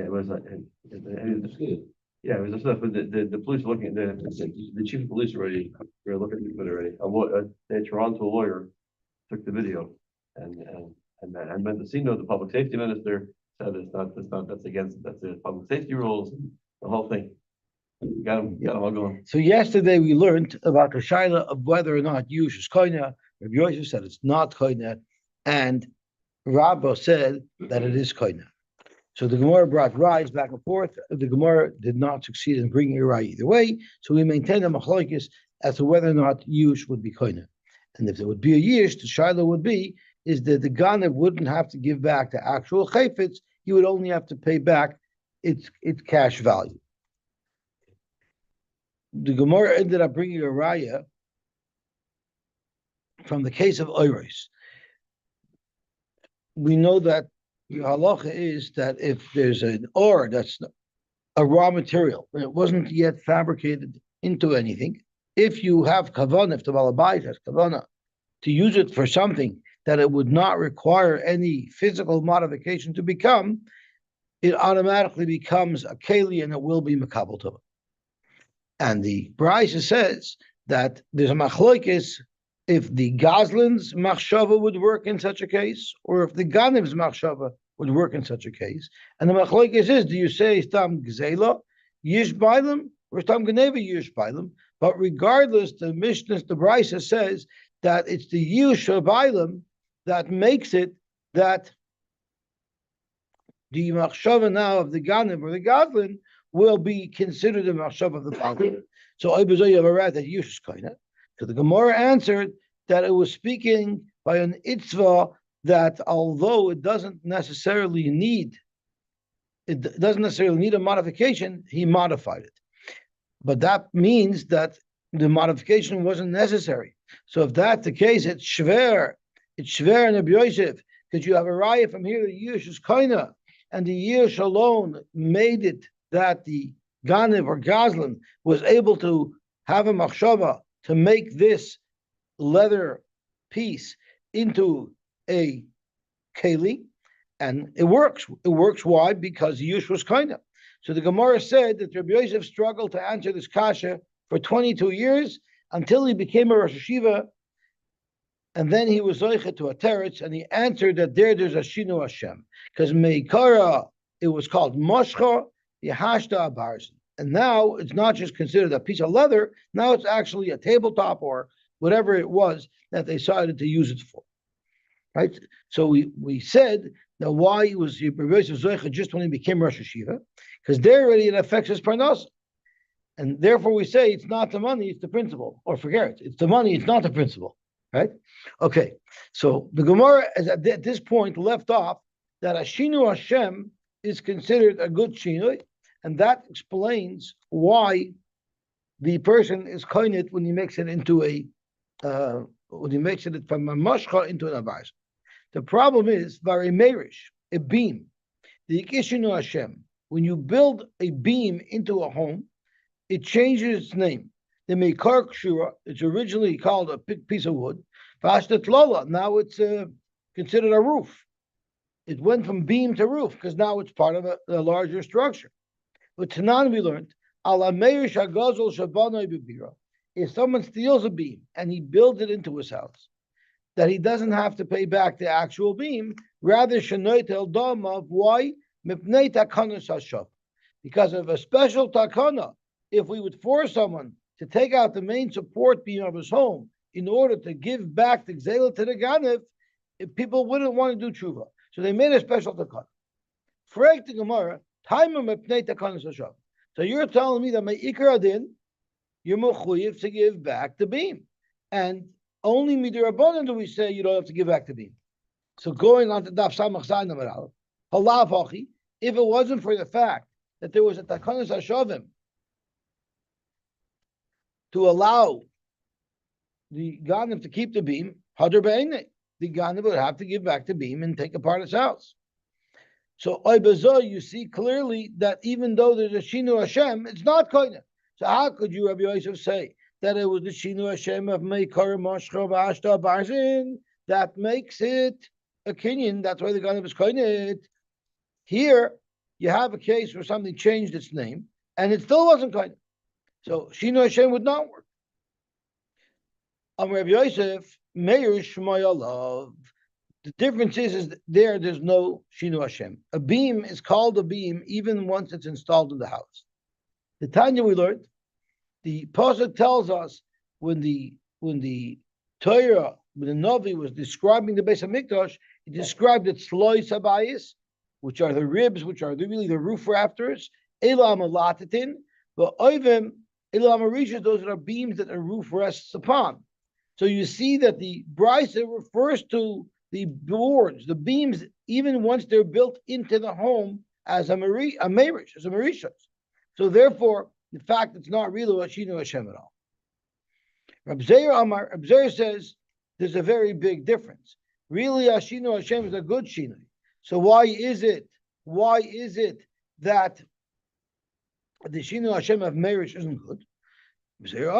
it was yeah, it was the stuff. But the police were looking. The chief of police already were looking at it already. They Toronto lawyer took the video, and and when the scene of the public safety minister said that's against the public safety rules, the whole thing. Got him all going. So yesterday we learned about the shaila of whether or not Yush is koina. Rabbi Yosy said it's not koina, and Rabba said that it is koina. So the Gemara brought rides back and forth. The Gemara did not succeed in bringing a ride either way. So we maintained a machlokes as to whether or not Yush would be koina. And if there would be a Yush, the shaila would be is that the Ganev wouldn't have to give back the actual chayfetz. He would only have to pay back its cash value. The Gemara ended up bringing a raya from the case of Oiros. We know that the halacha is that if there's an ore that's a raw material and it wasn't yet fabricated into anything, if you have kavanah, if the balabait has kavanah to use it for something that it would not require any physical modification to become, it automatically becomes a keli and it will be makabel to it. And the Brisa says that there's a machlokes if the Gazlin's machshava would work in such a case, or if the Ganiv's machshava would work in such a case. And the machlokes is, do you say stam gzela yish bailim or stam geneva yish bailim? But regardless, the Mishnah, the Brisa says that it's the yish bailim that makes it that the machshava now of the Ganiv or the Gazlin will be considered a machshav of the Bava. So Oibazoi have a right that Yush Kaina. So the Gemara answered that it was speaking by an itzvah that although it doesn't necessarily need a modification, he modified it. But that means that the modification wasn't necessary. So if that's the case, it's shver in Rabbi Yosef, because you have a raya from here that Yush is Kaina, and the Yush alone made it that the Ganiv or Gazlan was able to have a machshava to make this leather piece into a keli, and it works. It works. Why? Because Yush was kaina. So the Gemara said that Rabbi Yosef struggled to answer this kasha for 22 years until he became a Rosh Hashiva, and then he was zoicha to a teretz, and he answered that there's a shinu Hashem, because meikara it was called moshcha. And now it's not just considered a piece of leather, now it's actually a tabletop or whatever it was that they decided to use it for. Right? So we said that why was Zoicha just when he became Rosh Hashiva? Because there already it affects his parnasa. And therefore we say it's not the money, it's the principle. Or forget it, it's the money, it's not the principle. Right? Okay. So the Gemara is at this point left off that Ashinu Hashem is considered a good shinui, and that explains why the person is koinit when he makes it into when he makes it from a mashcha into an avaz. The problem is very merish, a beam. The Yikishinu Hashem, when you build a beam into a home, it changes its name. The Meikar Kshura, it's originally called a piece of wood. Vashtat Lola, now it's considered a roof. It went from beam to roof because now it's part of a larger structure. But Tanan we learned, if someone steals a beam and he builds it into his house, that he doesn't have to pay back the actual beam, rather of why? Because of a special takana, if we would force someone to take out the main support beam of his home in order to give back the gzela to the Ganev, if people wouldn't want to do tshuva. So they made a special takana. Frag the Gemara, so you're telling me that my ikar adin, you're mechuyev to give back the beam, and only midirabbanan do we say you don't have to give back the beam. So going on to daf samach zayin amar aleph, halav hachi, if it wasn't for the fact that there was a takanas hashavim to allow the Ganev to keep the beam, hadar be'enei, the Ganev would have to give back the beam and take apart his house. So Oibazah, you see clearly that even though there's a Shinu Hashem, it's not koina. So how could you, Rabbi Yosef, say that it was the Shinu Hashem of Meikar Moshcha Ba'ashta Barzin that makes it a kinyan? That's why the Ganev is koina. Here, you have a case where something changed its name and it still wasn't kind. So Shinu Hashem would not work. Rabbi Yosef, Meir Shmoyalov. The difference is there's no Shinu Hashem. A beam is called a beam even once it's installed in the house. The Tanya we learned, the Pasuk tells us when the Torah, when the Navi was describing the Beis Hamikdash, he described it Sloi Sabayis, which are the ribs, which are really the roof rafters, Elam Alatitin, but Oivim, Elam Arishas, those are beams that the roof rests upon. So you see that the Brisa refers to the boards, the beams, even once they're built into the home as a marishas, as a marishas. So therefore, in fact, it's not really Shinu Hashem at all. Reb Zeir says there's a very big difference. Really, Shinu Hashem is a good Shinu. So why is it that the Shinu Hashem of Meirish isn't good? The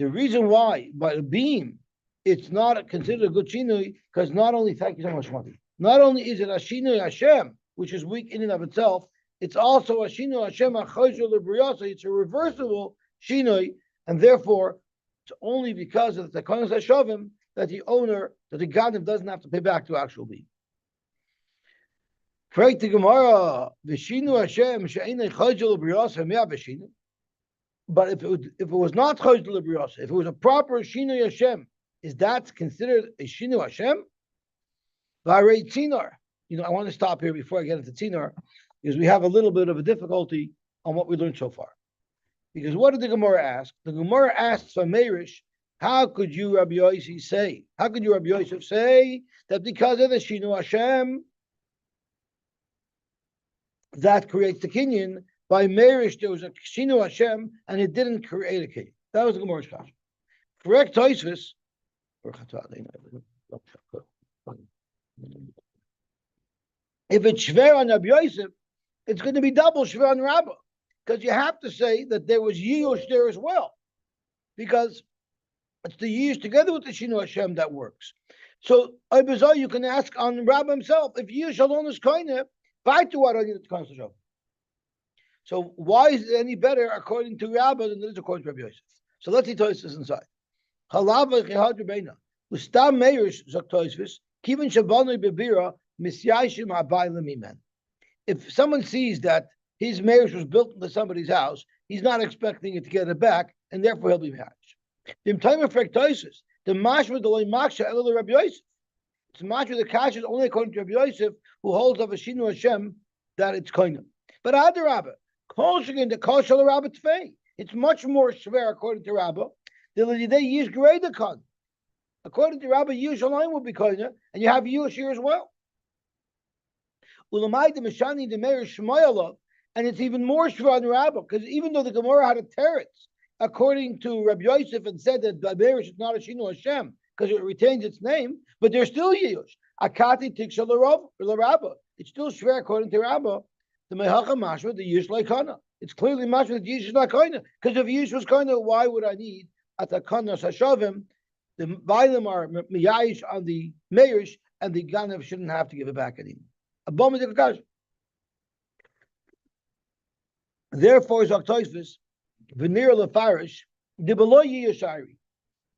reason why, by the beam, it's not considered a good shinui, because not only, thank you so much, Mati, not only is it a shinui Hashem, which is weak in and of itself, it's also a shinui Hashem, it's a reversible shinui, and therefore, it's only because of the Takanas Hashavim that the owner, that the Ganav doesn't have to pay back to actual beam. Frag the Gemara, V'shinu Hashem, she'enei chayzul l'briyasa, mea v'shinu. But if it was not chayzul l'briyasa, if it was a proper shinu Hashem, is that considered a shinu Hashem? V'arei tzinar. I want to stop here before I get into tzinar, because we have a little bit of a difficulty on what we learned so far. Because what did the Gemara ask? The Gemara asks from Meirish, how could you, Rabbi Yosy, say? How could you, Rabbi Yosef, say that because of the shinu Hashem, that creates the kinyan? By Meirish, there was a Shinu Hashem, and it didn't create a kinyan. That was the Gemara's question. Correct Tosfos. If it's Shver on Rabbi Yosef, it's going to be double Shver on Rabbah, because you have to say that there was Yush there as well, because it's the Yush together with the Shinu Hashem that works. So, you can ask on Rabbah himself, if Yush alone is koine, fight to what I need to concentrate. So why is it any better according to Rabbah than it is according to Rabbi Yosef? So let's see Tosfos inside. Halava chihad Rebbeina. Ustam Meirish zok Tosfos. Kivin shabanu bebira misyashim habayla mimen. If someone sees that his Meirish was built into somebody's house, he's not expecting it to get it back, and therefore he'll be married. The time of Tosfos, the mashma delay maksha elo Rabbi Yosef. It's mashma the kash is only according to Rabbi Yosef, who holds of a shinu Hashem that it's koinem. But other Rabbah, it's much more severe according to Rabbah. According to Rabbah, Yush alone will be koine, and you have Yush here as well. And it's even more shver on Rabbah, because even though the Gemara had a teretz according to Rabbi Yosef and said that Meirish is not a Shinu Hashem because it retains its name, but there's still Yush. Akati tiksha l'Rabbah. It's still shver according to Rabbah. The mehacha mashma, the Yush like kana. It's clearly mashma that Yush is not kana. Because if Yush was kana, why would I need at the kana sashavim? The Bailim are miyayish on the Meirish, and the Ganav shouldn't have to give it back anymore. Therefore, Zok Tosfos, Venir Lefarish, the below Yushari.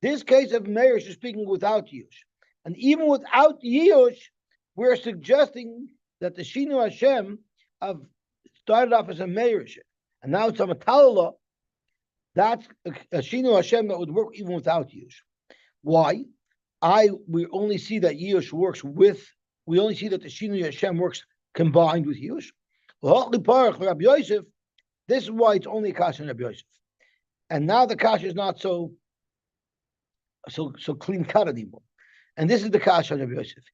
This case of Meirish is speaking without Yush. And even without Yush, we're suggesting that the Shinu Hashem have started off as a Meirish, and now it's a Matalala. That's a Shinu Hashem that would work even without Yush. Why? We only see that Yush works with. We only see that the Shinu Hashem works combined with Yush. This is why it's only Kasha and Rabbi Yosef. And now the Kasha is not so clean cut anymore. And this is the Kasha on Rabbi Yosef.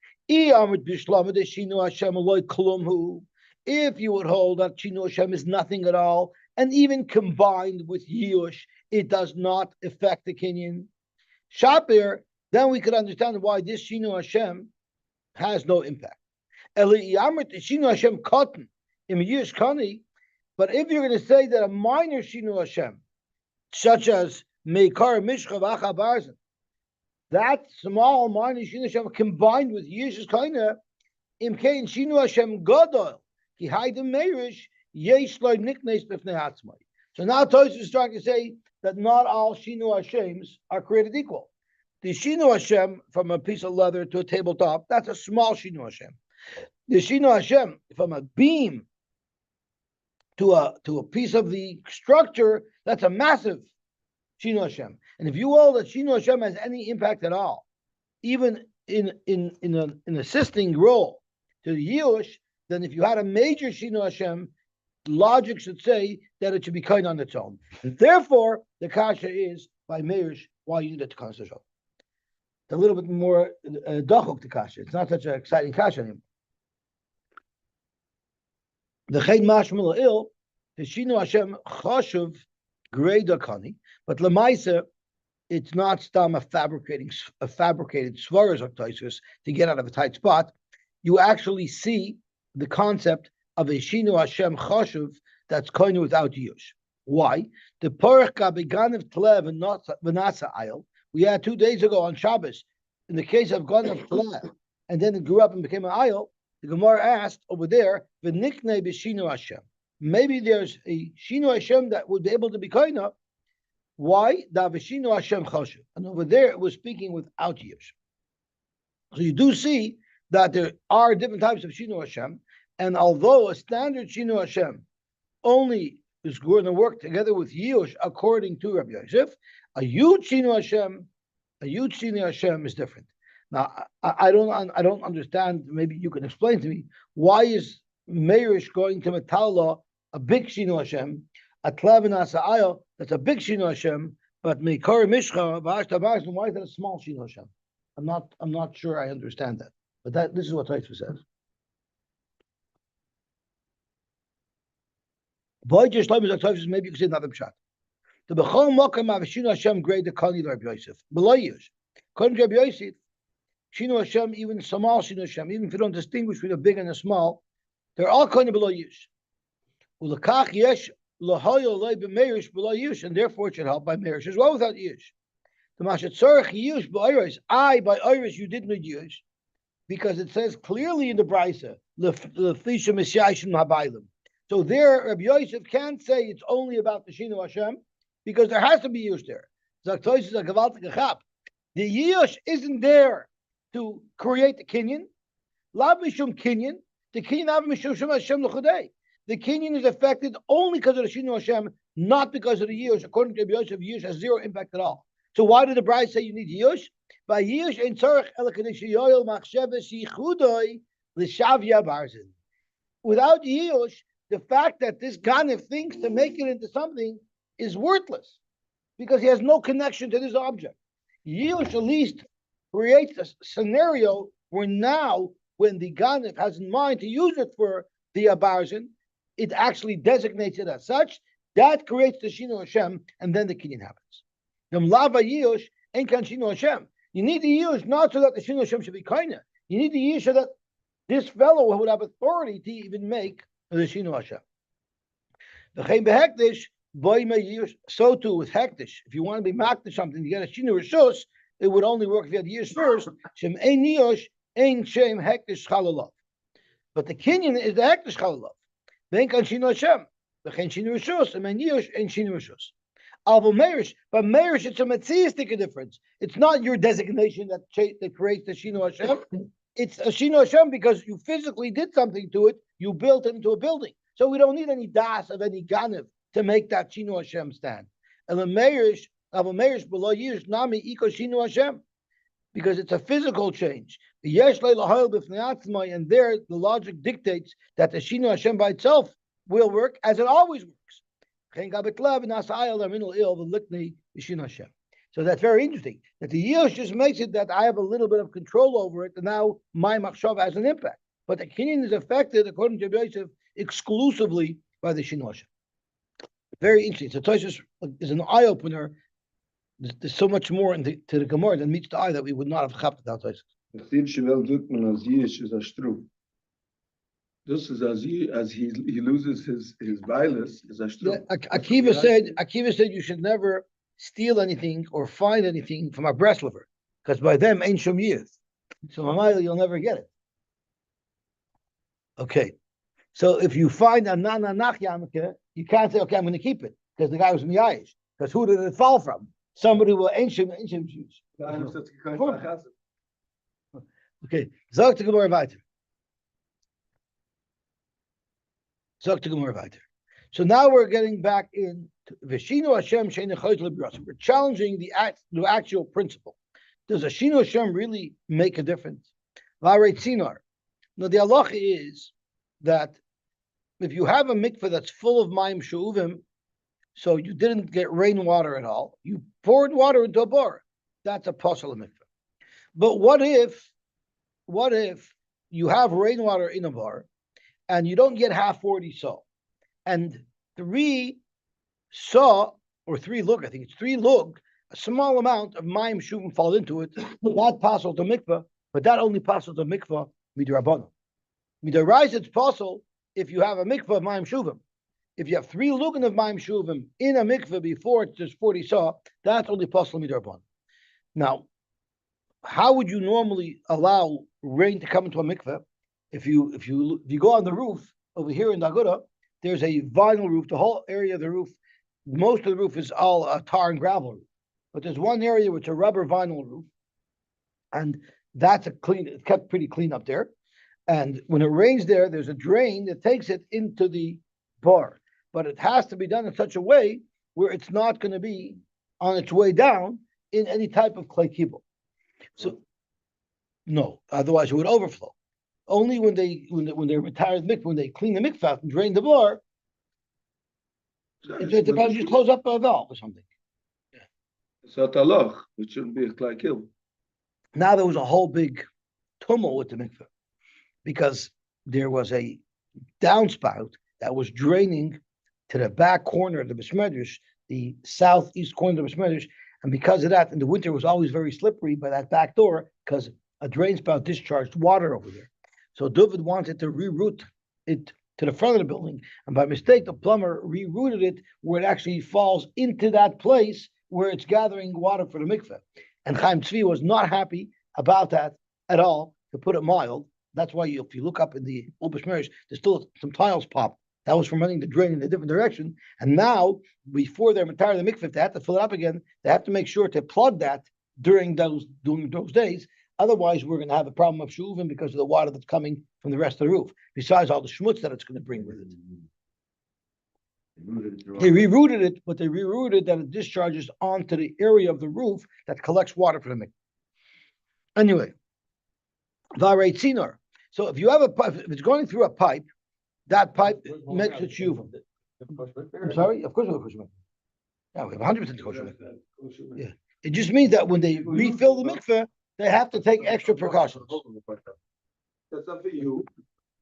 If you would hold that Shinu Hashem is nothing at all, and even combined with Yush, it does not affect the Kinyan Shapir, then we could understand why this Shinu Hashem has no impact. Shinu Hashem cotton in Yush Kani, but if you're going to say that a minor Shinu Hashem, such as Meikar Mishcha V'Acha Barzin, that small minor Shinu Hashem combined with Yesh's Kaina, Imkein Shinu Hashem Gadol, Ki Haidem Meirish, Yesh Lo Niknes B'fnei Atzmai. So now Tosfos is trying to say that not all Shinu Hashems are created equal. The Shinu Hashem from a piece of leather to a tabletop, that's a small Shinu Hashem. The Shinu Hashem from a beam to a piece of the structure, that's a massive Shinu Hashem. And if you hold that Shinu Hashem has any impact at all, even in an assisting role to the Yush, then if you had a major Shinu Hashem, logic should say that it should be kind on its own. And therefore, the kasha is by Meirish why you need it to constitute. It's a little bit more dachok to kasha. It's not such an exciting kasha anymore. The Chen Mashmal Il, the Shinu Hashem Chashuv Greda Kani, but Lemaisa, it's not stam a fabricated svaras of Tosfos to get out of a tight spot. You actually see the concept of a Shinu Hashem Chashuv that's koinu without yush. Why? The Porach Gabeganev Tlev and Vanasa Ayel, we had 2 days ago on Shabbos, in the case of Ganev Tlev, and then it grew up and became an Ayel. The Gemara asked over there, "V'niknei b'Shinu Hashem." Maybe there's a Shinu Hashem that would be able to be koina. Why? Da v'Shinu Hashem Chashuv. And over there, it was speaking without yush. So you do see that there are different types of Shinu Hashem, and although a standard Shinu Hashem only is going to work together with Yush according to Rabbi Yosef, a huge Shinu Hashem is different. Now, I don't understand. Maybe you can explain to me why is Meirish going to Metalla a big Shinu Hashem, a Tlavin Asa'ayel that's a big Shinu Hashem, but Meikar Mishcha V'Ashtabaz, why is that a small Shinu Hashem? I'm not sure I understand that, but this is what Tosfos says. Maybe you can say another pshat. The Bechol Mokem of Shinu Hashem grade the Kani Rabbi Yosef. Below Yush. According to Rabbi Yosef, Shinu Hashem, even small Shinu Hashem, even if you don't distinguish between a big and a small, they're all Kani below Yush. Ulakach Yesh Lahoyo Lei B'Meirish below Yush, and therefore it should help by Meirish as well without Yush. The Mashat Tzorach Yush B'Oiros, by Oiros you did need Yush, because it says clearly in the Brisa, L'Fisha Mishayshim Habaylim. So there, Rabbi Yosef can't say it's only about the Shinu Hashem, because there has to be Yush there. The Yush isn't there to create the Kinyan. Lav Mishum Kinyan. The Kinyan Av Mishum Hashem L'Chodei. The Kinyan is affected only because of the Shinu Hashem, not because of the Yush. According to Rabbi Yosef, Yush has zero impact at all. So why did the Bride say you need Yush? By Yush in Tzorach Elakadesh Yoel Machsheves Yichudoi L'Shavya Barzin. Without Yush, the fact that this Ganev thinks to make it into something is worthless because he has no connection to this object. Yush at least creates a scenario where now, when the Ganev has in mind to use it for the Abarzin, it actually designates it as such. That creates the Shinu Hashem, and then the Kinyan happens. You need the Yush not so that the Shinu Hashem should be kindness. You need the Yush so that this fellow would have authority to even make the Shinu Hashem. So too with Hektish. If you want to be marked to something, you get a Shinu Rishus, it would only work if you had Yush first. Shem ein Yush, ein Shem Hektish Chalalov. But the Kinyan is the Hektish Chalalov. Then can Shinu Hashem. The Shinu Rishus, and ein Yush, ein Shinu Rishus. Alvo Meirish, but Meirish, it's a Metziistic difference. It's not your designation that creates the Shinu Hashem. It's a Shinu Hashem because you physically did something to it. You built it into a building. So we don't need any das of any Ganev to make that Shinu Hashem stand. And the Meirish below Yish Nami Iko Shinu Hashem, because it's a physical change. And there the logic dictates that the Shinu Hashem by itself will work as it always works. So that's very interesting. That the Yush just makes it that I have a little bit of control over it, and now my machshav has an impact. But the Kinyan is affected, according to Yosef, exclusively by the Shinu Hashem. Very interesting. So Tosfos is an eye opener. There's so much more to the Gemara than meets the eye that we would not have chapped without Tosfos. This is as he loses his violence is a yeah, Akiva said you should never steal anything or find anything from a Breslover, because by them ain't shum yith. So Mamayil, you'll never get it. Okay. So if you find a nananach yamke, you can't say, okay, I'm going to keep it because the guy was miyayish. Because who did it fall from? Somebody who ancient Jews. Okay. Zog to Gemara weiter. Zog to Gemara weiter. So now we're getting back in Veshino Hashem Shein Echayt L'Birasim. We're challenging the actual principle. Does a Shino Hashem really make a difference? V'arei Tzinar. Now the halacha is that if you have a mikveh that's full of mayim she'uvim, so you didn't get rainwater at all, you poured water into a bar, that's a pasal mikveh. But what if you have rainwater in a bar and you don't get half 40 saw, and 3 saw or 3 lug, I think it's 3 lug, a small amount of mayim she'uvim fall into it, that pasal to mikveh, but that only pasal to mikveh midrabanan. Midaraisa it's pasal if you have a mikveh of mayim shuvim. If you have 3 lugan of mayim shuvim in a mikveh before it's just 40 saw, that's only possible midrabanan. Now, how would you normally allow rain to come into a mikveh? If you go on the roof over here in Daguda, there's a vinyl roof. The whole area of the roof, most of the roof is all a tar and gravel roof. But there's one area which is a rubber vinyl roof, and that's it's kept pretty clean up there. And when it rains there, there's a drain that takes it into the bar. But it has to be done in such a way where it's not going to be on its way down in any type of clay kibble. So, no, otherwise it would overflow. Only when they retire the mikveh, when they clean the mikveh out and drain the bar, it depends. You close up a valve or something. So talach, which shouldn't be a clay kibble. Now there was a whole big tumult with the mikveh, because there was a downspout that was draining to the back corner of the Besmedrish, the southeast corner of the Besmedrish, and because of that, in the winter, it was always very slippery by that back door because a drain spout discharged water over there. So David wanted to reroute it to the front of the building, and by mistake, the plumber rerouted it where it actually falls into that place where it's gathering water for the mikveh. And Chaim Tzvi was not happy about that at all, to put it mild. That's why if you look up in the Old Bishmerish, there's still some tiles pop. That was from running the drain in a different direction. And now, before they're retiring the mikveh, if they have to fill it up again, they have to make sure to plug that during those days. Otherwise, we're going to have a problem of shuvim because of the water that's coming from the rest of the roof, besides all the schmutz that it's going to bring with it. They rerouted it, but they rerouted that it discharges onto the area of the roof that collects water for the mikveh. Anyway, Varei Tzinor. So if you have a pipe, if it's going through a pipe, that pipe makes it shuvim. I'm sorry? Of course we have kosher mikveh. Yeah, we have 100% kosher mikveh. Yeah. It just means that when they refill the mikveh, they have to take extra precautions. That's not for you.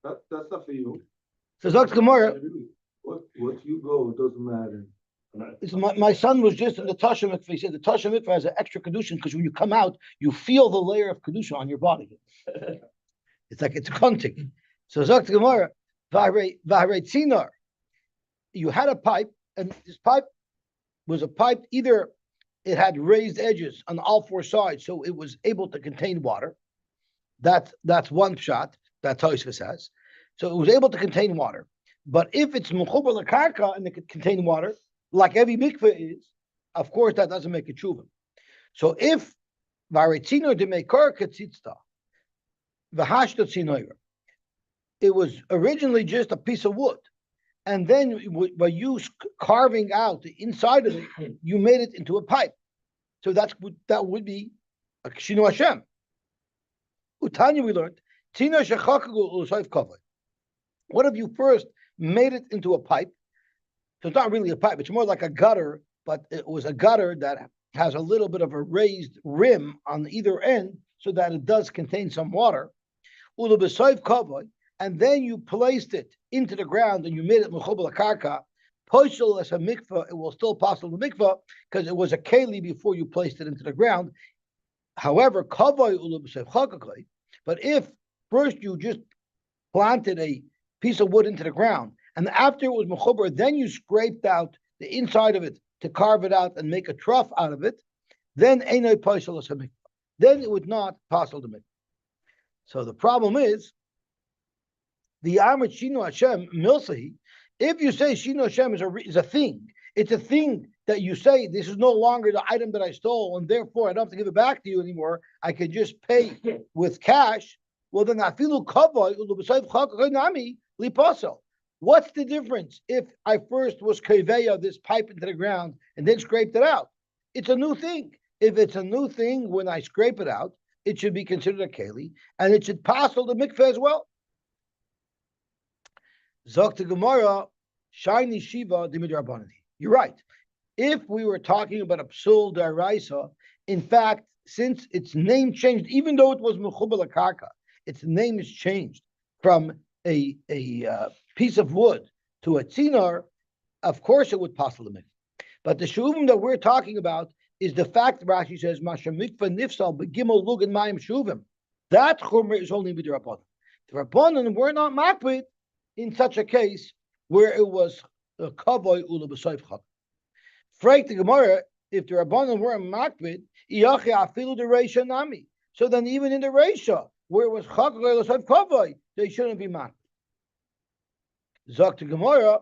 That's not for you. So Zok Gemara. What you go, it doesn't matter. My son was just in the Tasha mikveh. He said the Tasha mikveh has an extra kedushin because when you come out, you feel the layer of kedusha on your body. It's like it's hunting. So Zok Gemara, Varei Tzinor. You had a pipe, and this pipe was a pipe, either it had raised edges on all 4 sides, so it was able to contain water. That's one shot that Tosfos says. So it was able to contain water. But if it's mechuber l'karka and it could contain water, like every mikveh is, of course that doesn't make it shuvim. So if varetzino demekar ketzitzta, v'hashta tzinoyer, it was originally just a piece of wood, and then by you carving out the inside of it, you made it into a pipe. So that would be a kshinu Hashem. Utanya we learned tzino shechakagu u'soif kavod. What if you first made it into a pipe? So it's not really a pipe, it's more like a gutter, but it was a gutter that has a little bit of a raised rim on either end so that it does contain some water. And then you placed it into the ground and you made it mechuber l'karka. Poisel as a mikveh, it will still possible the mikveh because it was a keli before you placed it into the ground. However, but if first you just planted a piece of wood into the ground, and after it was mechuber, then you scraped out the inside of it to carve it out and make a trough out of it, then einay poisel as a mikveh. then it would not passel the mikveh. So the problem is the Amrit Shinu Hashem Milsahi. If you say Shinu Hashem is a thing, it's a thing that you say this is no longer the item that I stole, and therefore I don't have to give it back to you anymore. I can just pay with cash. Well, then afilu kavod ulubasayv chakaknami lipaso. What's the difference if I first was kaveya this pipe into the ground and then scraped it out? It's a new thing. If it's a new thing, when I scrape it out, it should be considered a keli, and it should passel the mikveh as well. Zok to Gemara, shiny shiva dimidrabanani. You're right. If we were talking about a psul daraisa, in fact, since its name changed, even though it was mechubal karka, its name is changed from a piece of wood to a tzinar. Of course, it would passel the mikveh. But the shuvim that we're talking about is the fact Rashi says masha mikveh nifsal begimel lugin mayim shuvim. That chumrah is only with the rabbanon. The rabbanon were not makbid in such a case where it was a kavoi ula b'soif chak. Freik the Gemara, if the rabbanon were makbid, iyachi afilu the reisha nami. So then, even in the reisha where it was chak b'soif kavoi, they shouldn't be makbid. Zok to Gemara,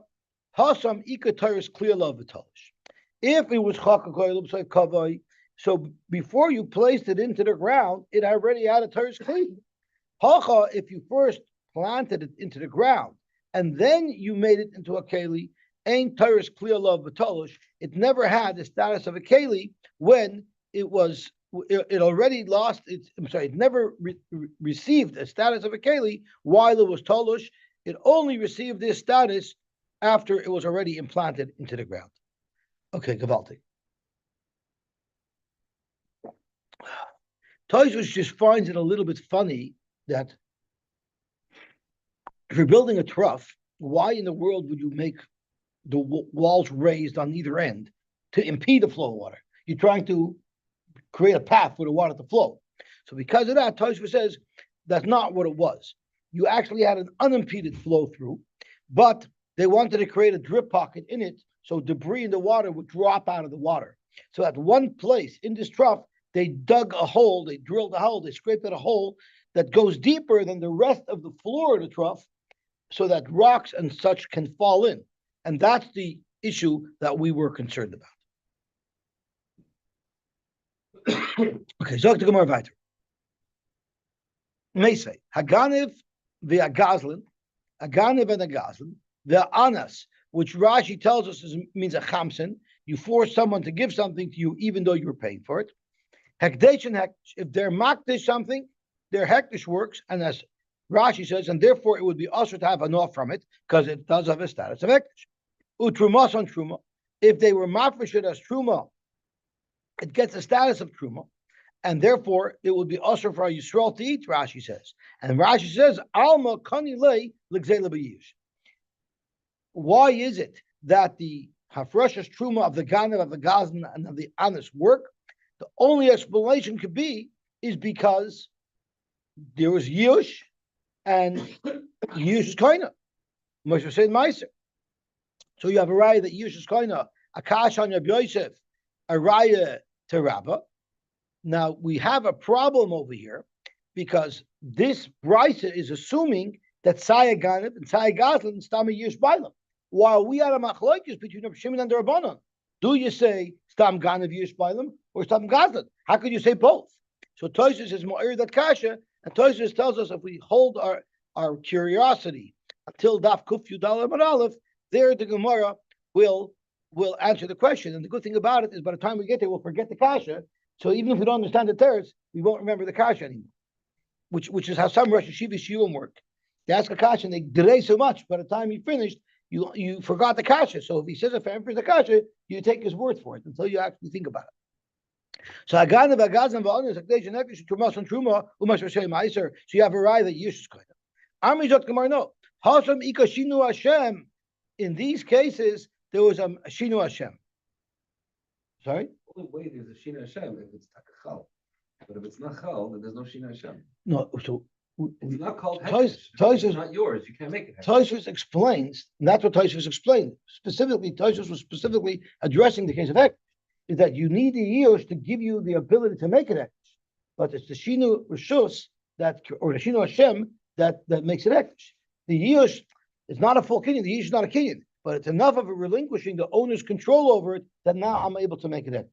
hasam ikataris clear love v'talish. If it was chak b'soif kavoi, so before you placed it into the ground, it already had a teres kli. Hacha, if you first planted it into the ground and then you made it into a keli, ain't teres clear love b'talish. It never had the status of a keli when it was. It already lost its. I'm sorry. It never received a status of a keli while it was tolush. It only received this status after it was already implanted into the ground. Okay, Gavalti. Tosfos just finds it a little bit funny that if you're building a trough, why in the world would you make the walls raised on either end to impede the flow of water? You're trying to create a path for the water to flow. So because of that, Tosfos says that's not what it was. You actually had an unimpeded flow through, but they wanted to create a drip pocket in it so debris in the water would drop out of the water. So at one place in this trough, they dug a hole, they drilled a hole, they scraped out a hole that goes deeper than the rest of the floor of the trough so that rocks and such can fall in. And that's the issue that we were concerned about. Okay, Zok to Gemara weiter. Meise, Haganiv v'Agazlin, Haganiv and Agazlin, v'Anas, which Rashi tells us means a chamsen. You force someone to give something to you even though you were paying for it. Hekdesh and hekdesh, if they're makdish something, their hekdesh works, and as Rashi says, and therefore it would be also to have an off from it because it does have a status of hekdesh. Utrumas on truma, if they were mafreshed as truma, it gets a status of truma, and therefore it would be also for a Yisrael to eat. Rashi says, and Rashi says, Alma kani lei l'gzela b'yish. Why is it that the hafreshas truma of the ganav, of the gazan, and of the anis work? The only explanation could be is because there was yush and yush is koina. Moshe said meiser. So you have a raya that yush is koina, akash on Rabbi Yosef, a raya to Rabbah. Now we have a problem over here because this brisa is assuming that Saya Ganav and Saya Gazlan stami yush bailam, while we are a machlokes between Rav Shimon and the Rabbanon. Do you say stam Ganav yush bailam or stam Gazlan? How could you say both? So Tosfos is mo'ir that kasha, and Tosfos tells us if we hold our curiosity until Daf Kuf Yudal Amar Aleph, there the Gemara will answer the question. And the good thing about it is by the time we get there, we'll forget the kasha. So even if we don't understand the teretz, we won't remember the kasha anymore. Which is how some Rosh Hashiva shiurim work. They ask a kasha and they delay so much. By the time he finished, you forgot the kasha. So if he says if I the kasha, you take his word for it until you actually think about it. So Aganav Agazan v'Anis Hakdesh Nefesh Trumas and Truma Umash Hashem Meiser. So you have a raya that Yush is koina. Ami Zot Gemara no. Hasam Ika Shinu Hashem. In these cases, there was a Shinu Hashem. Sorry. The only way there's a Shina Hashem if it's takachal, but if it's not chal, then there's no Shina Hashem. No, so It's not called Tosfos- hekdesh. It's not yours. You can't make it hekdesh. Tosfos explains, and that's what Tosfos explained. Specifically, Tosfos was specifically addressing the case of hekdesh, is that you need the years to give you the ability to make it hekdesh. but it's the Shinu Rishus or the Shinu Hashem that makes it hektish. The Yush is not a full kinyan. The Yush is not a kinyan, but it's enough of a relinquishing the owner's control over it that now I'm able to make it hektish.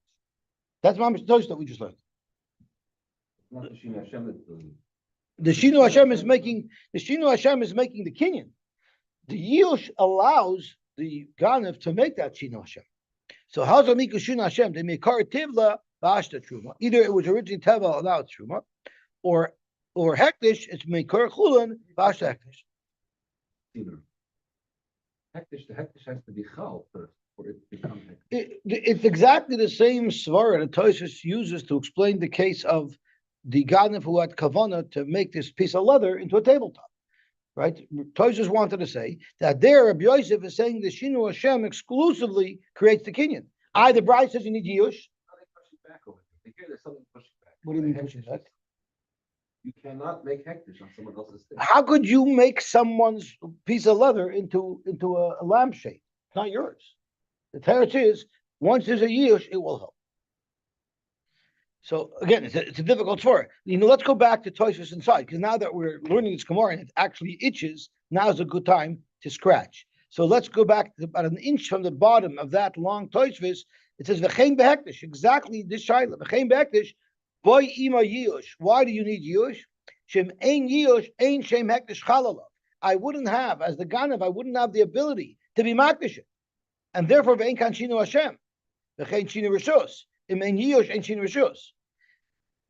That's my Tosh that we just learned. Not the Shina Hashem that's doing The Shinu Hashem is making the kinyan. The Yush allows the Ganav to make that Shinu Hashem. So how's Amiku Shinu Hashem? They make Tivla Bashta Truma. Either it was originally Teva allowed Truma, or Hektish, it's Mekar Chulan Bashta Hektish. either. The hektish has to be chal first, for it to become hektish. It's exactly the same svara that Tosfos uses to explain the case of the Ganav who had kavana to make this piece of leather into a tabletop. Right? Tosfos wanted to say that there, Rabbi Yosef is saying the Shinu Hashem exclusively creates the kinyan. The bride says you need Yush. They push it back over here. They hear there's something pushing back. What do you mean The pushing hektish back? is- You cannot make hektish on someone else's thing. How could you make someone's piece of leather into a lampshade? It's not yours. The teretz is once there's a Yush, it will help. So again, it's a difficult story. Let's go back to Tosfos inside, because now that we're learning this Gemara and it actually itches, now is a good time to scratch. So let's go back to about an inch from the bottom of that long Tosfos. It says v'chein behektish, exactly this shaila. V'chein behektish, boy ima yush. Why do you need yush? Shem ein yush, ein shem hektish chalalav. I wouldn't have, as the Ganav, I wouldn't have the ability to be makdish, and therefore v'ein kan shinu Hashem, v'chein shinu rishus.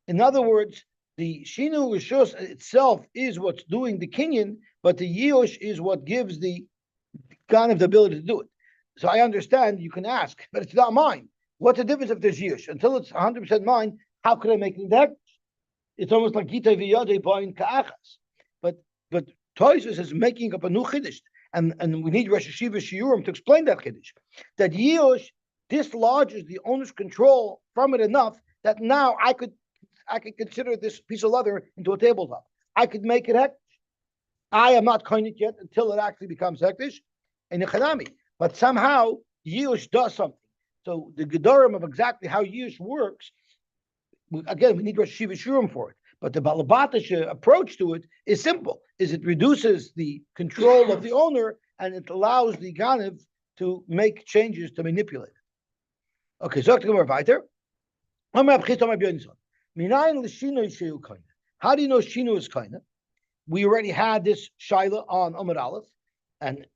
In other words, the Shinu Rishus itself is what's doing the kinyan, but the Yush is what gives the Ganav the ability to do it. So I understand you can ask, but it's not mine. What's the difference if there's Yush? Until it's 100% mine, how could I make it that? It's almost like Gita v'yadei ba'in ka'achas. But Tosfos is making up a new Chiddush, and we need Rosh Hashiva Shiurim to explain that Chiddush. That Yush dislodges the owner's control from it enough that now I could consider this piece of leather into a tabletop. I could make it hektish. I am not koinit yet until it actually becomes hektish in the chanami. But somehow Yush does something. So the gedorim of exactly how Yush works, again, we need Rosh Hashiva Shurim for it. But the Balabatish approach to it is simple: is it reduces the control of the owner and it allows the Ganav to make changes to manipulate it. Okay, so to go weiter. How do you know Shinu is kaina? We already had this shaila on Amud Aleph, and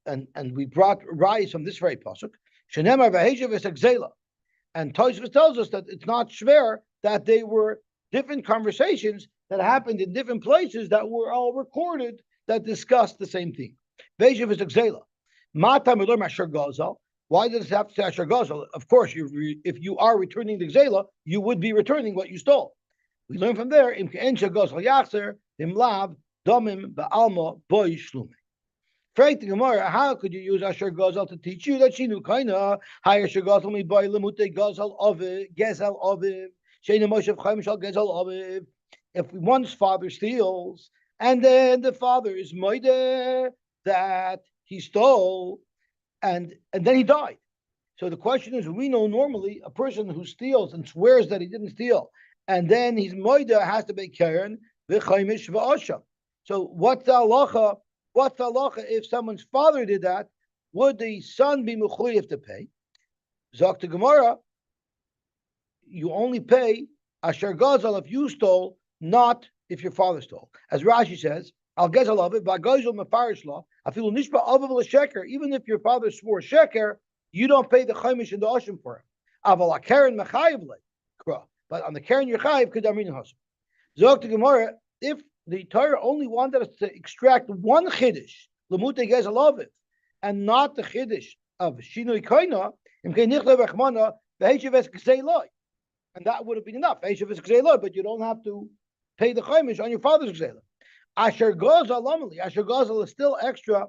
we brought rise from this very pasuk. Shenemar v'heishav es exela, and Tosfos tells us that it's not shver that they were different conversations that happened in different places that were all recorded that discussed the same thing. V'heishav es exela. Mata milor mashar gazal. Why does it have to say Asher Gazal? Of course, if you are returning the Gzela, you would be returning what you stole. We learn from there, Im Ke'ensha Gazal Yachzer, Im Lav, Domim, Ba'alma, Boy Shlume. Freit the Gemara, how could you use Asher Gazal to teach you that she knew Kaina, Hay Asher Gazal mi Boy Lemute Gazal Oviv, Gezel Oviv, Sheina Moshev Chaim Shal Gezel Oviv. If one's father steals, and then the father is moide that he stole, and then he died. So the question is, we know normally a person who steals and swears that he didn't steal, and then his moida has to be karen v'chaimish v'asham. So what's the halacha? What's the halacha if someone's father did that? Would the son be mechuyev to pay? Zok to Gemara, you only pay asher gazal if you stole, not if your father stole. As Rashi says, Al Gezal of it, Bagazal Mefarish law. I feel Nishba Avav Sheker, even if your father swore Sheker, you don't pay the Chaimish and the Oshim for him. Aval Karen Mechayiv le. But on the Karen Yechayiv, Kedamin Hashem. Zog to Gemara, if the Torah only wanted us to extract one Chiddush, Lamute Gezal of it, and not the Chiddush of Shinui Kaina, Imkenichla Vechmana, Vehesheves Gzeiloi. And that would have been enough. Vehesheves Gzeiloi, but you don't have to pay the Chaimish on your father's Gzeiloi. Asher Gazal Lamali. Asher Gazal is still extra.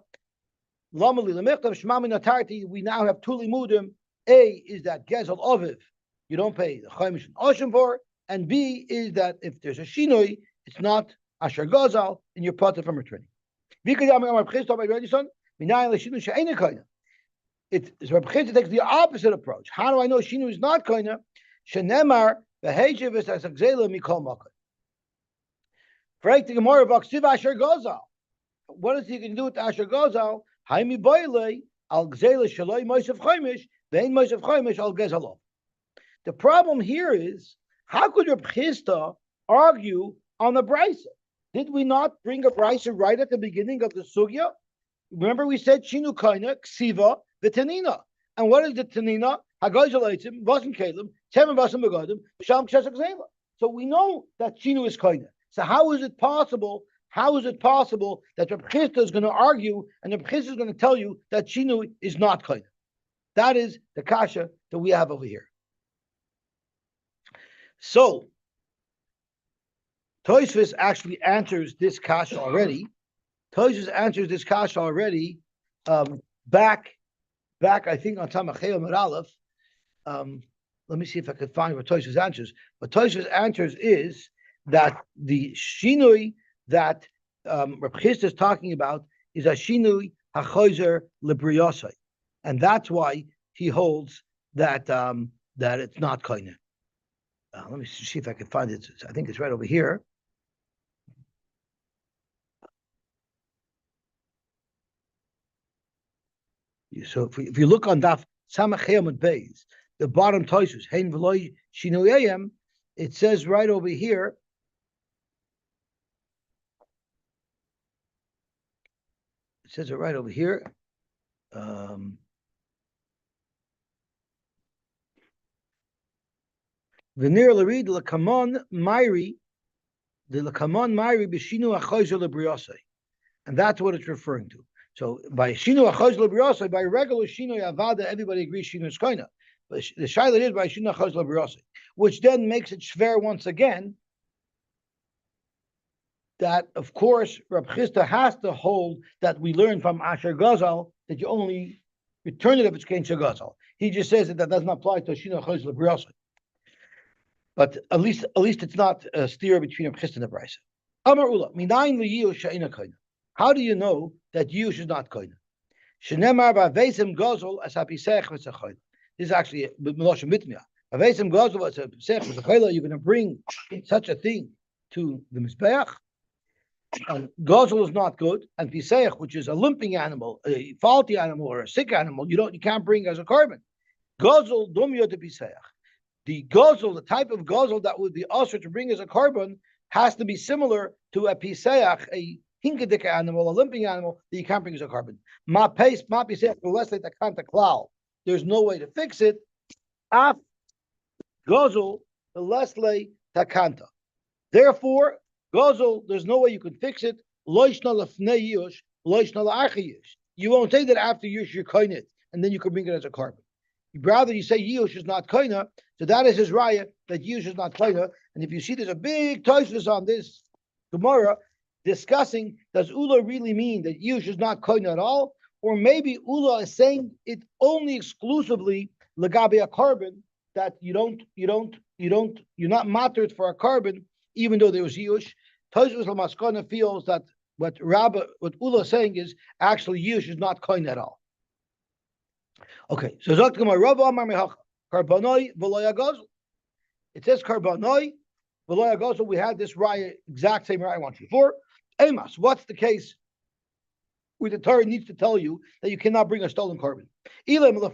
Lamali Lemechtav Shmami Natarti. We now have two limudim. A is that Gezel Oviv, you don't pay the Chaimish and Oshim for, and B is that if there's a Shinoi, it's not Asher Gazal, and you're part from returning. It so Reb Chizda takes the opposite approach. How do I know Shinu is not Koina? Shenemar v'heishiv es as Gzela mikol makar. Break the Gemara Baksiv Asher Gozal. What is he going to do with Asher Gozal? Haimi Boile Al Gzela Shaloi Moshev Chaimish Vein Moshev Chaimish Al Gezalov. The problem here is, how could Reb Chisda argue on the brisa? Did we not bring a brisa right at the beginning of the sugya? Remember, we said Shinu Kaina Ksiva V'Tanina, and what is the Tanina? Hagozalaitim Vasim Kalim Temen Vasim Begodim Sham Kshesach Zela. So we know that Shinu is Kaina. So how is it possible? How is it possible that Reb Chisda is going to argue and Reb Chisda is going to tell you that Shinu is not Kaina? That is the kasha that we have over here. So Tosfos actually answers this kasha already. Tosfos answers this kasha already back I think on Tamachei Amud Aleph. Let me see if I can find what Tosfos answers. What Tosfos answers is that the shinui that Reb Chisda is talking about is a shinui hachozer libriyosai, and that's why he holds that that it's not koine. Let me see if I can find it. I think it's right over here. So if you look on Daf Samachayim Beis, the bottom Tosfos Hein V'Loi Shinuyayim, it says right over here. It says it right over here. V'nir l'rid l'kamon mayri, the l'kamon mayri b'shinu achoyzer l'briyosei, and that's what it's referring to. So by shinu achoyzer l'briyosei, by regular shinu yavada, everybody agrees shinu is koina. But the shayla is by shinu achoyzer l'briyosei, which then makes it shver once again. That of course Reb Chisda has to hold that we learn from Asher Gazal that you only return it if it's Kein Shagazal. He just says that doesn't apply to shinu achoyzer l'briyosei. But at least it's not a steer between Reb Chisda and the Brisa. Amar Ula, minayin liyush she'ina koina. How do you know that yush is not koina? Shenemar ba'vesim gozol as hapisech v'sechoyla. This is actually meloshem mitmia. Ba'vesim gozol as hapisech v'sechoyla. You're going to bring such a thing to the mizbeach. Gozol is not good, and pisech, which is a limping animal, a faulty animal, or a sick animal, you can't bring as a carbon. Gozol dumyo to pisech. The gozel, the type of gozel that would be usher to bring as a carbon, has to be similar to a piseach, a hinkadik animal, a limping animal that you can't bring as a carbon. Ma piseach, less like the kanta klal. There's no way to fix it. Af gozel, the less lay takanta. Therefore, gozel, there's no way you can fix it. Loishna lefnei yush, loishna la'achi yush. You won't say that after yush you're koin it, and then you can bring it as a carbon. Rather, you say yush is not koina, so that is his raya that yush is not koina. And if you see, there's a big Tosfos on this Gemara discussing, does Ula really mean that yush is not koina at all, or maybe Ula is saying it only exclusively legabe a carbon, that you're not mattered for a carbon even though there was yush. Tosfos Lamaskana feels that what Ula is saying is actually yush is not koina at all. Okay, so Zok Gemara Rav Amar Mehacha Karbanoi V'Lo Yagozl. It says Karbanoi V'Lo Yagozl. We had this raya, exact same raya once before. Amos, what's the case where the Torah needs to tell you that you cannot bring a stolen carbon? Why do I need a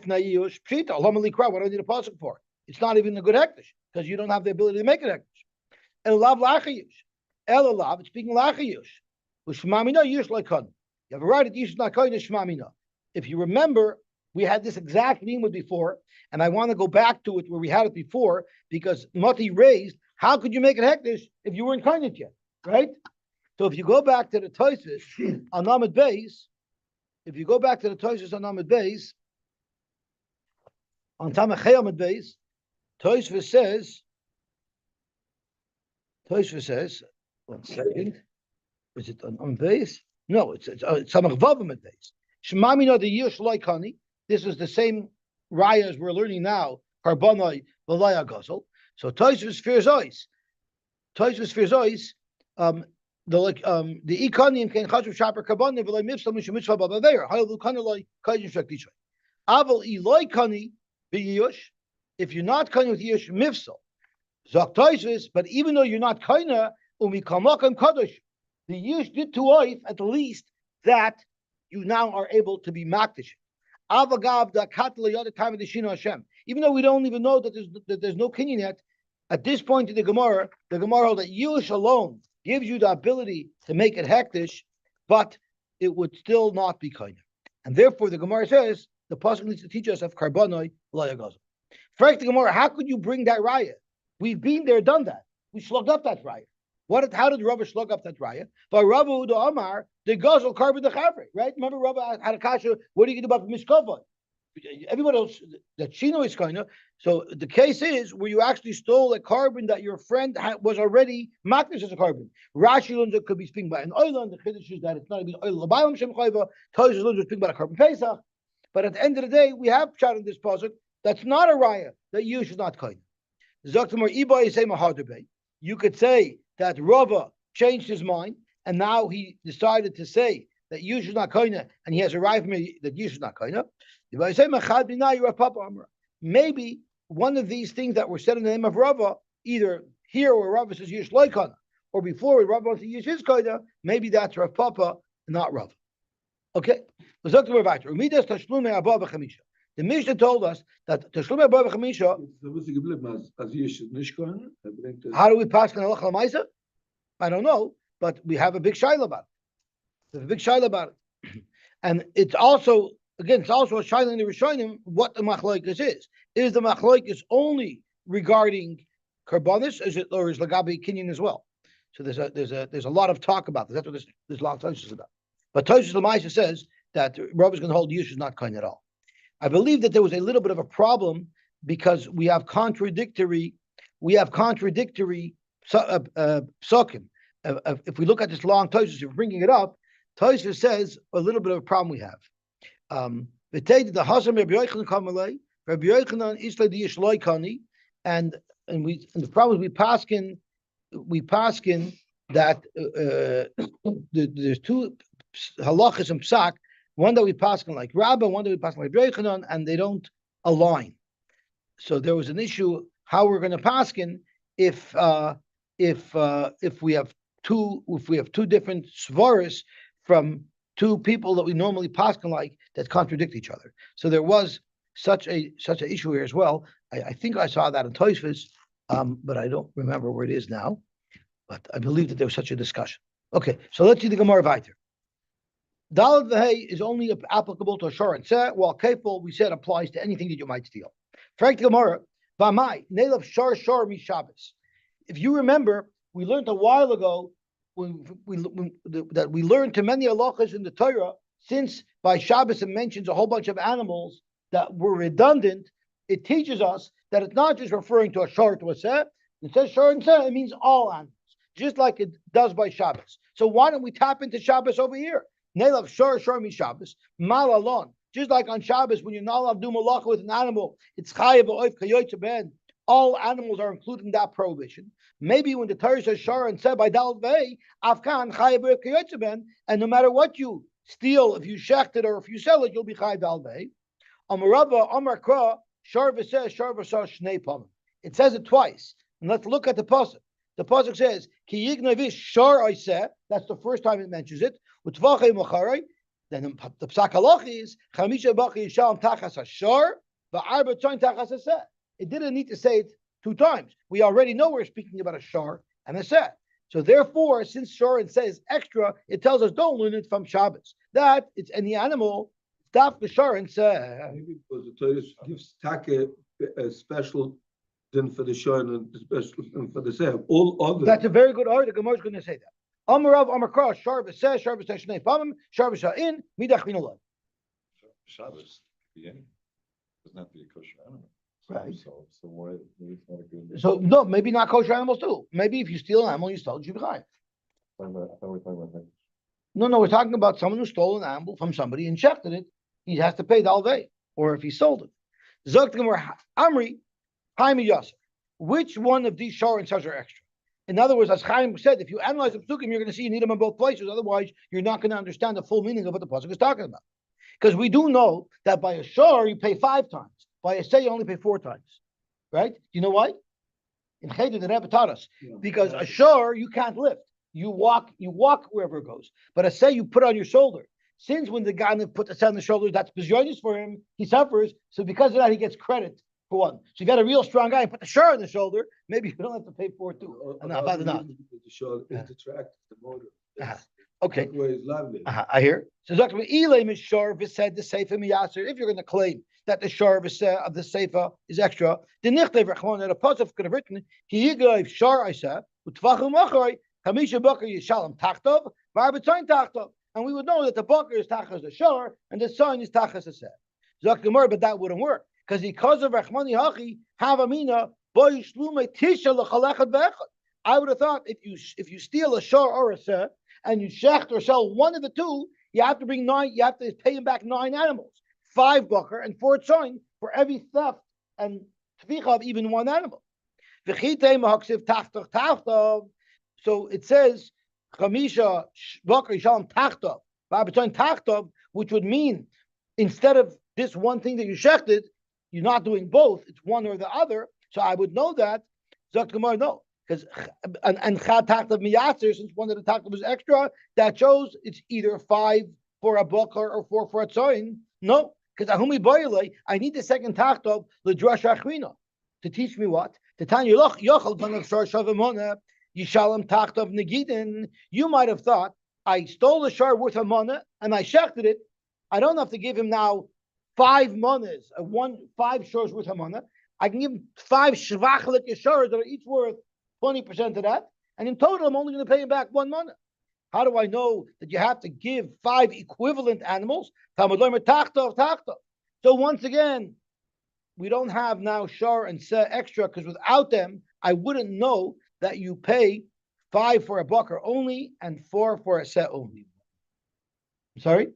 pasuk for? It's not even a good hektish because you don't have the ability to make it hektish. El lav lachayush, el lav. It's speaking lachayush. U'shmamina yush laikon. You have a right at yush not koyin shmamina. If you remember, we had this exact limud before, and I want to go back to it where we had it before because Mati raised, how could you make it hektish if you weren't koyin yet, right? So if you go back to the Tosfos on Amud Beis, on Tamachei Amud Beis, Tosfos says, 1 second, is it on Amud Beis? No, it's Samach Vav Amud Beis. Shmamina the yush loikani. This is the same raya as we're learning now. Karbanoi v'laya gazol. So Tosfos fears ois. The ikonim can chashuv shaper karbanoi v'lay mifsal mishum mitzvah b'baveir. Hayavu kanaloi kaijim shaktishay. Aval iloi kani b'yush. If you're not kani with yush mifsal. Zok Tosfos, but even though you're not kana, umikamakam kadosh The Yush did to oif at least that you now are able to be makdish. Avagav the katla yada time of the Shino Hashem. Even though we don't even know that there's no kinyan yet, at this point in the Gemara holds that Yush alone gives you the ability to make it hektish, but it would still not be kind. And therefore, the Gemara says the pasuk needs to teach us of karbanoi layagazim. First, the Gemara, how could you bring that raya? We've been there, done that. We slugged up that raya. How did Rabba slug up that raya? By Rabba Uda Amar, the Gazel carbon the Chavre, right? Remember Rabba had a kasha, what do you do about the Mishkova? Everybody else that Shino is kind of. So the case is where you actually stole a carbon that your friend was already makdish as a carbon. Rashi learns it could be speaking by an oilan. The chiddush is that it's not even oil labayim shem chayva. Tosh learns it's speaking about a carbon pesach. But at the end of the day, we have shot in this pasuk that's not a raya that you should not kind. You could say that Rava changed his mind and now he decided to say that you should not koina, and he has arrived me that you should not koina. Maybe one of these things that were said in the name of Rava, either here where Rava says Yush loikana, or before where Rava wants to use his koina, maybe that's Rav Papa, not Rava. Okay, the Mishnah told us that Tashlumei Abba Chamisha. How do we pass on halacha l'maisa? I don't know, but we have a big shaila about it. There's a big shaila about it, and it's also a shaila in the Rishonim what the machlokes is. Is the machlokes only regarding karbanis, or is lagabi kinyan as well? So there's a lot of talk about this. That's what this long Tosfos is about. But Tosfos l'maisa says that Rav is going to hold Yush is not kind at all. I believe that there was a little bit of a problem because we have contradictory psukim. If we look at this long Tosfos, if we're bringing it up, Tosfos says a little bit of a problem we have. The Hasam Rabbi Yochanan Kamalei, Rabbi Yochanan Isla the Yishloi Kani, and the problem is we paskin that there's two halachas and psak. One that we pass on like Rabbah, one that we pass on like Yochanan, and they don't align. So there was an issue how we're going to paskin if we have two different svaris from two people that we normally paskin like that contradict each other. So there was such an issue here as well. I think I saw that in Tosfos, but I don't remember where it is now. But I believe that there was such a discussion. Okay, so let's see the Gemara weiter. Dalad v'hei is only applicable to Ashar and Seh, while Kefil, we said, applies to anything that you might steal. Frank Gemara, Vamai, Nelav Shar Mi Shabbos. If you remember, we learned a while ago that we learned to many halachas in the Torah, since by Shabbos it mentions a whole bunch of animals that were redundant, it teaches us that it's not just referring to a Shar to a Seh. It says Shar and Seh, it means all animals, just like it does by Shabbos. So why don't we tap into Shabbos over here? Nelav shor mi Shabbos, malalon. Just like on Shabbos, when you're not allowed to do malacha with an animal, it's chayav oif kayotze ben. All animals are included in that prohibition. Maybe when the Torah says shor and said by dalad vei, afkan chayav oif kayotze ben, and no matter what you steal, if you shecht it or if you sell it, you'll be chayav dalad vei. Amarava Amar Kra shor v'seh shnei pamim. It says it twice, and let's look at the pasuk. The pasuk says ki yignavish shor oiseh. That's the first time it mentions it. Then the psak halach is chamisha bachi yishalom tachas hashor va'arba tzoin tachas haseh. It didn't need to say it two times. We already know we're speaking about a shor and a seh. So therefore, since shor and seh is extra, it tells us don't learn it from Shabbos. That it's any animal. Daf the shor and seh. Maybe because the Torah gives taka a special din for the shor and a special din for the seh. All other. That's a very good order. The Gemara is going to say that. Amarav Amakra Shar v'seh Shar v'seh Shnei Pamim Shar v'sha'in Midach Minolad. Shabbos, doesn't have to be a kosher animal. Right. So why maybe it's not a good. So no, maybe not kosher animals too. Maybe if you steal an animal, you stole it, you be chayav. I thought we were talking about that. No, we're talking about someone who stole an animal from somebody and shechted it. He has to pay the alvei, or if he sold it. Zok Gemara Amri Chaim Yosy. Which one of these shor and seh are extra? In other words, as Chaim said, if you analyze the psukim, you're going to see you need them in both places. Otherwise, you're not going to understand the full meaning of what the pasuk is talking about. Because we do know that by a shor you pay 5 times, by a seh you only pay 4 times, right? You know why? In Cheder the Rebbe taught us because a shor you can't lift. you walk wherever it goes. But I say you put it on your shoulder. Since when the guy put the set on the shoulder, that's bizarreness for him. He suffers. So because of that, he gets credit for one. So you got a real strong guy and put the shar on the shoulder. Maybe you don't have to pay for it too. Or About the not. reason because the show is detracts the motor. Okay. That way it's lovely. I hear. So Dr. Elam is shar said the sefer miyaser. If you're going to claim that the shar of the sefer is extra, the nichtav rachman that a pasuk could have written ki yigav shar isa utvachum achrei chamisha bakar yishalom tachtov v'arbetzayin tachtov, and we would know that the bakar is tachas the shar and the sign is tachas the set. Dr. Gemara, but that wouldn't work because of rachmani hachi havamina boy shlume tisha lechalechad ve'echad. I would have thought if you steal a shar or a set and you shecht or sell one of the two, you have to bring 9. You have to pay him back 9 animals, 5 bakar and 4 tzoin for every theft and tvicha of even one animal. So it says chamisha bakar yishalom tachtov v'arbetzayin tachtov, which would mean instead of this one thing that you shechted, you're not doing both; it's one or the other. So I would know that. Zok Gemara, no. Because and chad tachtav miyaser, since one of the tachtav was extra, that shows it's either 5 for a bakar or 4 for a tzoin. No, because ahumi boyle, I need the second tachtav l'drash achrina to teach me what to tanya loch yochel b'nav shar shavamona yishalom tachtav negidin. You might have thought I stole a shar worth of mana and I shechted it. I don't have to give him now 5 manas, 5 shars worth of mana. I can give him 5 shvachlik shars that are each worth 20% of that, and in total, I'm only going to pay him back 1 mana. How do I know that you have to give 5 equivalent animals? So once again, we don't have now shar and seh extra, because without them, I wouldn't know that you pay 5 for a bakar only and 4 for a seh only. I'm sorry?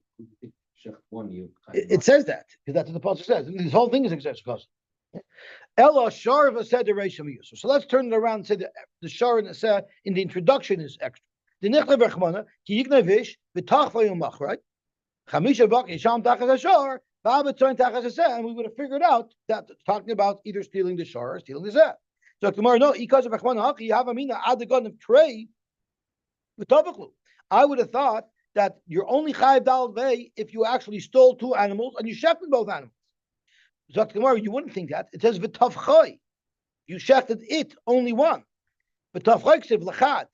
It says that, because that's what the pasuk says. This whole thing is excessive. Ella shar said the ratio Yosy. So let's turn it around and say the shar and the in the introduction is extra. The nichtav rachmana ki yignavish v'tach v'yomach, right? Chamisha bak yisham tachas hashar v'abetzoin tachas haseh, and we would have figured out that it's talking about either stealing the shar or stealing the seh. So tomorrow, no, because of rachmana haki you have amina adagon of trey v'tavachlu. I would have thought that you're only chayiv dal vei if you actually stole 2 animals and you shechted both animals. Zok Gemara, you wouldn't think that. It says v'tavchay. You shechted it, only one. V'tavchay ksiv l'chad.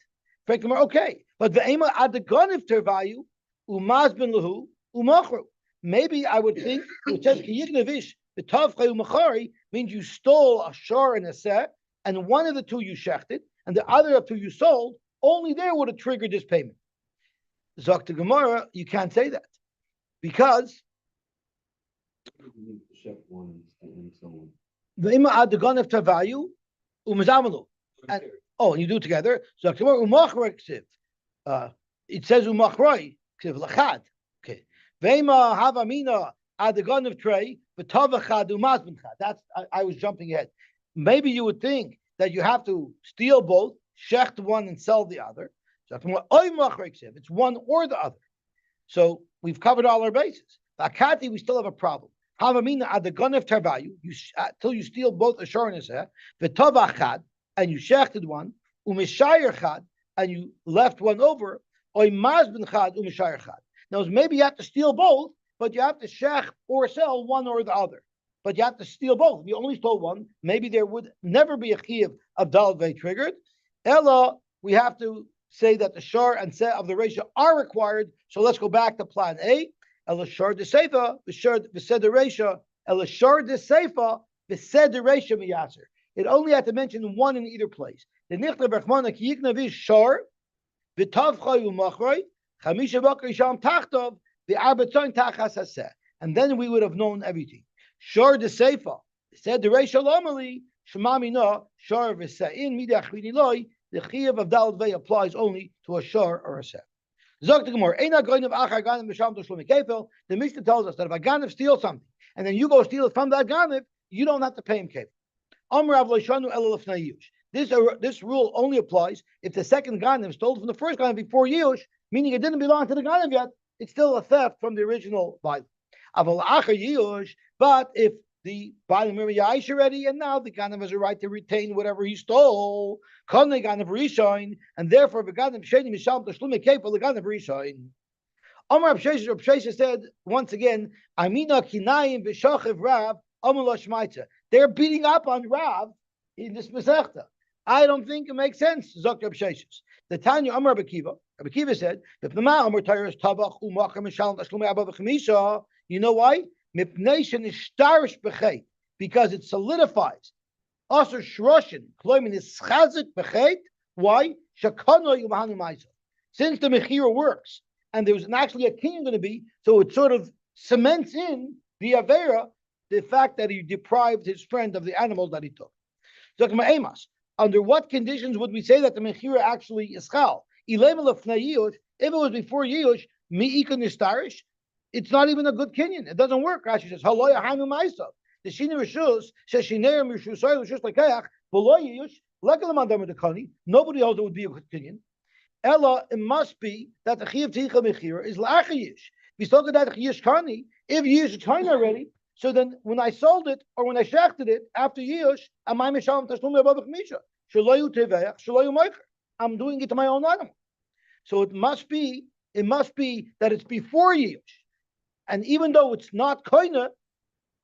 Frank Gemara, okay. But v'ema adaganiv tervayu umaz ben lahu umachru. Maybe I would think it says ki yignavish v'tavchay umachari means you stole a shar and a seh, and one of the 2 you shechted, and the other of 2 you sold. Only there would have triggered this payment. Zok Gemara, you can't say that because the ima ad the gun of tavayu umazamalu, and you do it together. So it says umachroi ksiv lachad. Okay, veima havamina ad the gun of trey v'tavachad umazbenchad. That's I was jumping ahead. Maybe you would think that you have to steal both, shecht one and sell the other. So it's one or the other. So we've covered all our bases. Akati, we still have a problem. Havamina ad the gun of tarvayu, till you steal both a shor and a seh, v'tavachad, and you shechted one, umishayir chad, and you left one over, oy mazben chad umishayir chad. Now maybe you have to steal both, but you have to shech or sell one or the other. But you have to steal both. If you only stole one, maybe there would never be a chiyuv of dalvei triggered. Ella, we have to say that the shar and seh of the ratio are required. So let's go back to plan A. Ela shar de seifa, v'sed the ratio. Ela shar de seifa, v'sed the ratio miyaser. It only had to mention one in either place. The nichtav rachmana ki yignavish shar, v'tavchay umachroi, chamisha bakar yisham tachtov, v'arbetzoin tachas haseh. And then we would have known everything. Shar de seifa, v'sed the ratio lomali, shemami no, shar v'sein midachrini loy. The chiyuv of dalad vei applies only to a shar or a seh. Zok the Gemara, the Mishnah tells us that if a ganav steals something and then you go steal it from that ganav, you don't have to pay him kefil. This rule only applies if the second ganav stole from the first ganav before yush, meaning it didn't belong to the ganav yet. It's still a theft from the original violence. But if the bottom of Yaish already, and now the Ganav has a right to retain whatever he stole. Konei Ganav Rishon, and therefore the Ganav Sheni Mishal Tashlume Kefal the Ganav Rishon. Amar Abshesha said once again, Amina Kinayim V'Shachiv Rav Amar Shmaita. They're beating up on Rav in this Masechta. I don't think it makes sense. Zok Abshesha. The Tanya Amar Abakiva. Abakiva said, "V'Pnama Amar Tayros Tabach Umacham Mishal Tashlume Abba V'Chamisha." You know why? Because it solidifies. Asher Shroshin, Kloimin is Chazik Bechet. Why? Shakano Yumahanu Maisa. Since the Mechira works, and there was actually a king going to be, so it sort of cements in the Avera, the fact that he deprived his friend of the animal that he took. Under what conditions would we say that the Mechira actually is Chal? If it was before Yush, Mi'ika Nistarish, it's not even a good kinyan. It doesn't work. Rashi says, "Haloya Hanu Ma'isa." The Shina Rishus says, "Shinei Rishusay Rishus Lekayach V'Lo Yush Lekalam Adam Dekani." Nobody else would be a good kinyan. Ella, it must be that the Chiyav Ticha Mechira is La'achayish. We spoke about the Yish Kani. If Yish is Kani already, so then when I sold it or when I shechted it after Yish, am I Mishalim Tashlum Abba Chmisha? Shaloyu Teveach Shaloyu Meicher. I'm doing it to my own animal. So it must be that it's before Yish. And even though it's not koina,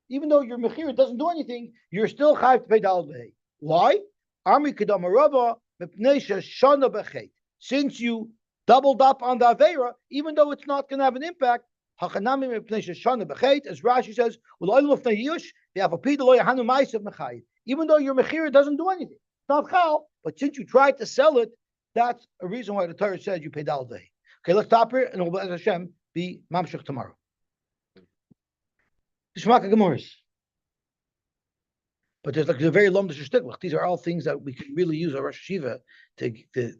even though your mechira doesn't do anything, you're still chayav to pay dal v'hei. Why? Armi kedam arava mepneisha shana bechet. Since you doubled up on the avera, even though it's not going to have an impact, hachanami mepneisha shana bechet, as Rashi says, u'lo'ilu lefnei yush v'avapid lo yahanu ma'asav mechayim. Even though your mechira doesn't do anything, it's not chal, but since you tried to sell it, that's a reason why the Torah says you pay dal v'hei. Okay, let's stop here, and we'll Hashem be mamshech tomorrow. But there's like a very long shticklich. These are all things that we can really use our Rosh Hashiva to